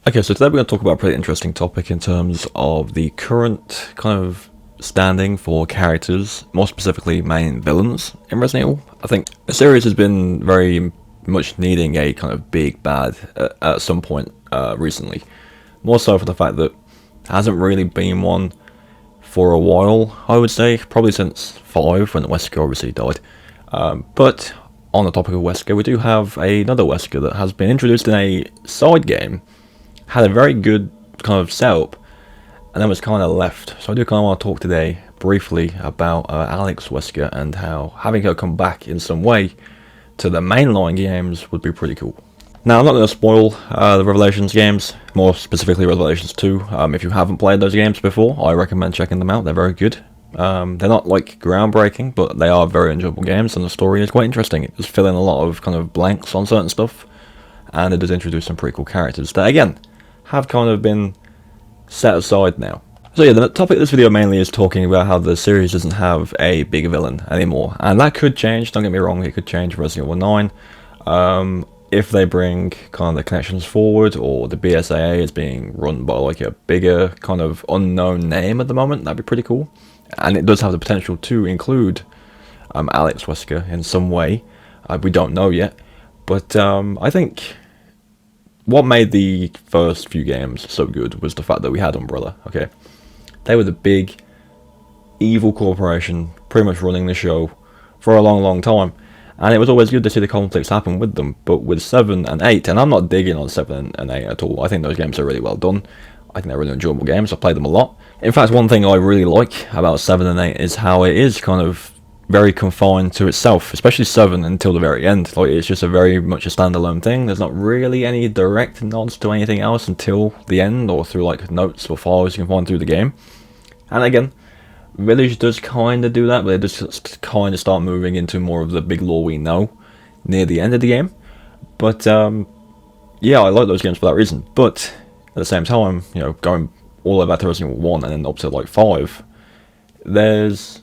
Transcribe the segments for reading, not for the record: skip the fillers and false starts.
Okay, so today we're going to talk about a pretty interesting topic in terms of the current kind of standing for characters, more specifically main villains in Resident Evil. I think the series has been very much needing a kind of big bad at some point recently. More so for the fact that there hasn't really been one for a while, I would say, probably since 5 when Wesker obviously died. But on the topic of Wesker, we do have another Wesker that has been introduced in a side game, had a very good kind of setup, and then was kind of left. So I do kind of want to talk today briefly about Alex Wesker and how having her come back in some way to the mainline games would be pretty cool. Now, I'm not going to spoil the Revelations games, more specifically Revelations 2. If you haven't played those games before, I recommend checking them out. They're very good. They're not like groundbreaking, but they are very enjoyable games, and the story is quite interesting. It does fill in a lot of kind of blanks on certain stuff, and it does introduce some pretty cool characters that, again, have kind of been set aside now. So yeah, the topic of this video mainly is talking about how the series doesn't have a big villain anymore, and that could change, don't get me wrong, it could change Resident Evil 9, if they bring kind of the connections forward, or the BSAA is being run by like a bigger kind of unknown name at the moment. That'd be pretty cool, and it does have the potential to include Alex Wesker in some way. We don't know yet, but I think what made the first few games so good was the fact that we had Umbrella, okay? They were the big, evil corporation, pretty much running the show for a long, long time. And it was always good to see the conflicts happen with them. But with 7 and 8, and I'm not digging on 7 and 8 at all, I think those games are really well done. I think they're really enjoyable games, I played them a lot. In fact, one thing I really like about 7 and 8 is how it is kind of very confined to itself, especially 7 until the very end. Like, it's just a very much a standalone thing. There's not really any direct nods to anything else until the end, or through like notes or files you can find through the game. And again, Village does kind of do that, but it does just kind of start moving into more of the big lore we know near the end of the game. But yeah, I like those games for that reason. But at the same time, you know, going all the way back to Resident Evil 1 and then up to like 5, there's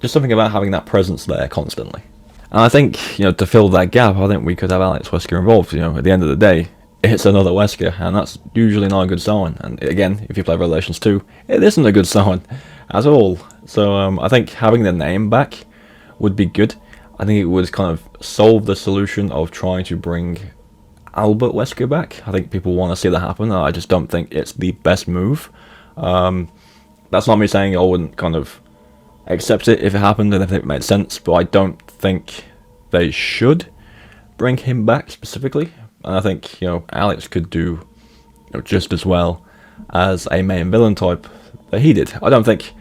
just something about having that presence there constantly. And I think, you know, to fill that gap, I think we could have Alex Wesker involved. You know, at the end of the day, it's another Wesker, and that's usually not a good sign. And again, if you play Revelations 2, it isn't a good sign at all. So I think having the name back would be good. I think it would kind of solve the solution of trying to bring Albert Wesker back. I think people want to see that happen. I just don't think it's the best move. That's not me saying I wouldn't kind of accept it if it happened and if it made sense, but I don't think they should bring him back specifically. And I think, you know, Alex could do, you know, just as well as a main villain type that he did. I don't think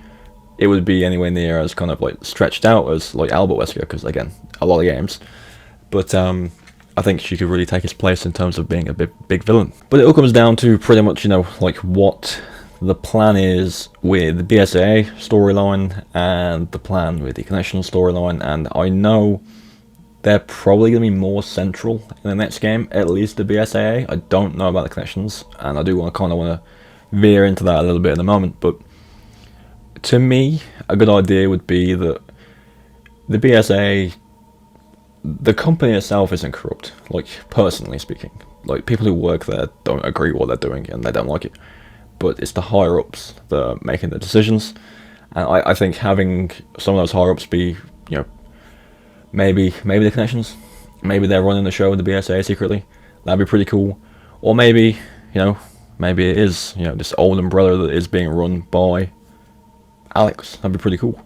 it would be anywhere near as kind of like stretched out as like Albert Wesker, because again, a lot of games. But I think she could really take his place in terms of being a big villain. But it all comes down to pretty much, you know, like what the plan is with the BSAA storyline and the plan with the Connection storyline. And I know they're probably going to be more central in the next game, at least the BSAA. I don't know about the Connections, and I do kind of want to veer into that a little bit in a moment. But to me, a good idea would be that the BSAA, the company itself isn't corrupt, like personally speaking. Like, people who work there don't agree with what they're doing and they don't like it. But it's the higher-ups that are making the decisions. And I think having some of those higher-ups be, you know, maybe the Connections, maybe they're running the show with the BSAA secretly, that'd be pretty cool. Or maybe, you know, maybe it is, you know, this old umbrella that is being run by Alex. That'd be pretty cool.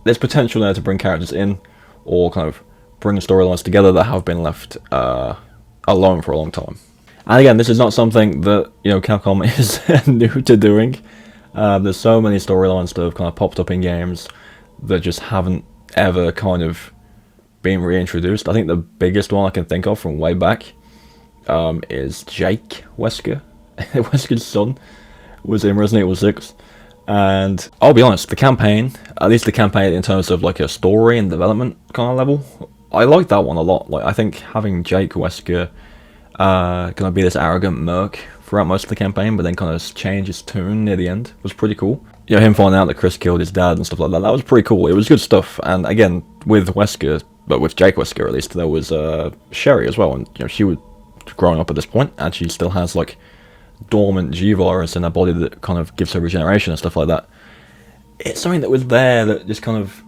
There's potential there to bring characters in, or kind of bring storylines together that have been left alone for a long time. And again, this is not something that, you know, Capcom is new to doing. There's so many storylines that have kind of popped up in games that just haven't ever kind of been reintroduced. I think the biggest one I can think of from way back is Jake Wesker. Wesker's son was in Resident Evil 6. And I'll be honest, the campaign, at least the campaign in terms of like a story and development kind of level, I like that one a lot. Like, I think having Jake Wesker gonna be this arrogant merc throughout most of the campaign, but then kind of change his tune near the end was pretty cool. You know, him finding out that Chris killed his dad and stuff like that, that was pretty cool. It was good stuff. And again, with Wesker, but with Jake Wesker at least, there was Sherry as well, and you know, she would growing up at this point, and she still has like dormant G virus in her body that kind of gives her regeneration and stuff like that. It's something that was there that just kind of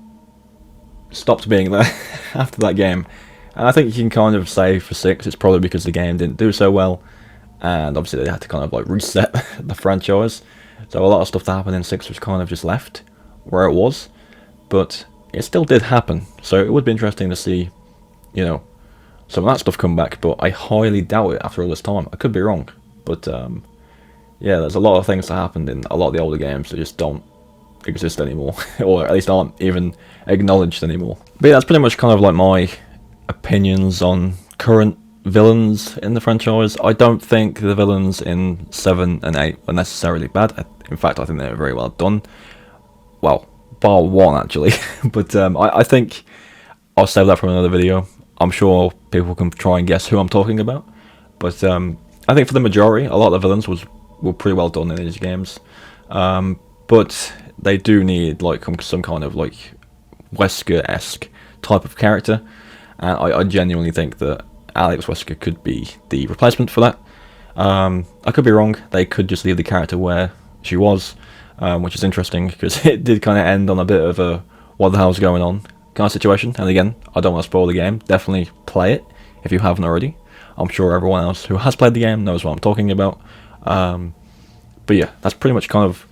stopped being there after that game. And I think you can kind of say for 6, it's probably because the game didn't do so well, and obviously they had to kind of like reset the franchise. So a lot of stuff that happened in 6 was kind of just left where it was, but it still did happen. So it would be interesting to see, you know, some of that stuff come back, but I highly doubt it after all this time. I could be wrong, but yeah, there's a lot of things that happened in a lot of the older games that just don't exist anymore, or at least aren't even acknowledged anymore. But yeah, that's pretty much kind of like my opinions on current villains in the franchise. I don't think the villains in 7 and 8 were necessarily bad. In fact, I think they were very well done. Well, bar 1 actually. But I think I'll save that for another video. I'm sure people can try and guess who I'm talking about. But I think for the majority, a lot of the villains were pretty well done in these games. But they do need like some kind of like Wesker-esque type of character. And I genuinely think that Alex Wesker could be the replacement for that. I could be wrong. They could just leave the character where she was, which is interesting because it did kind of end on a bit of a what the hell's going on kind of situation. And again, I don't want to spoil the game. Definitely play it if you haven't already. I'm sure everyone else who has played the game knows what I'm talking about. But yeah, that's pretty much kind of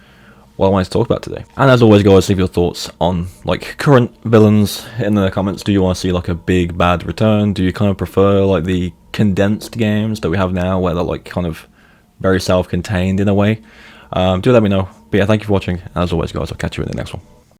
what I wanted to talk about today. And as always, guys, leave your thoughts on like current villains in the comments. Do you want to see like a big bad return? Do you kind of prefer like the condensed games that we have now, where they're like kind of very self-contained in a way? Do let me know. But yeah, thank you for watching. And as always, guys, I'll catch you in the next one.